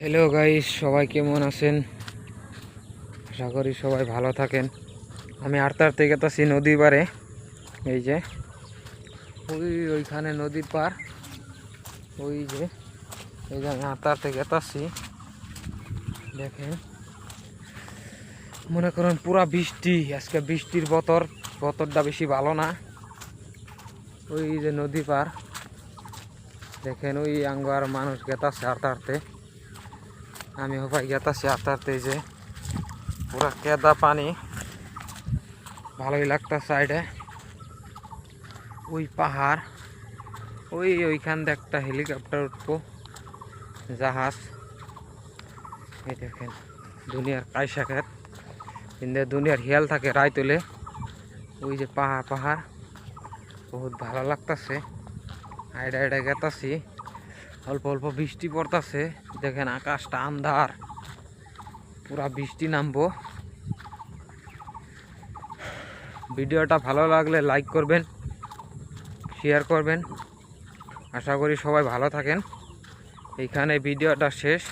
Hello guys, সবাই কেমন আছেন? আশা করি সবাই ভালো থাকেন। আমি আর্তার থেকে গেতাছি নদীর পারে। এই যে ওইখানে নদীর পার, ওই যে এই যে আমি আর্তার থেকে গেতাছি। দেখেন, মনে করেন পুরা বৃষ্টি, আজকে বৃষ্টির বতরটা বেশি ভালো না। ওই যে নদী পার দেখেন, ওই আঙ্গার মানুষ গেতাছে আর্তারতে। আমি ভাই গেতাছি আর্তারতে। যে পুরা কেদা পানি, ভালোই লাগতাছে। সাইডে ওই পাহাড়, ওইখান দিয়ে একটা হেলিকপ্টার উঠবো, জাহাজ। এই দেখেন দুনিয়ার কায়সা খেত, কিন্তু দুনিয়ার হিয়াল থাকে রায় তোলে। ওই যে পাহাড় বহুত ভালো লাগতাছে। আইডা আইডা গেতাছি, অল্প অল্প বৃষ্টি পড়তাছে। দেখেন আকাশটা আন্ধার, পুরা বৃষ্টি নামবো। ভিডিওটা ভালো লাগলে লাইক করবেন, শেয়ার করবেন। আশা করি সবাই ভালো থাকেন। এইখানে ভিডিওটা শেষ।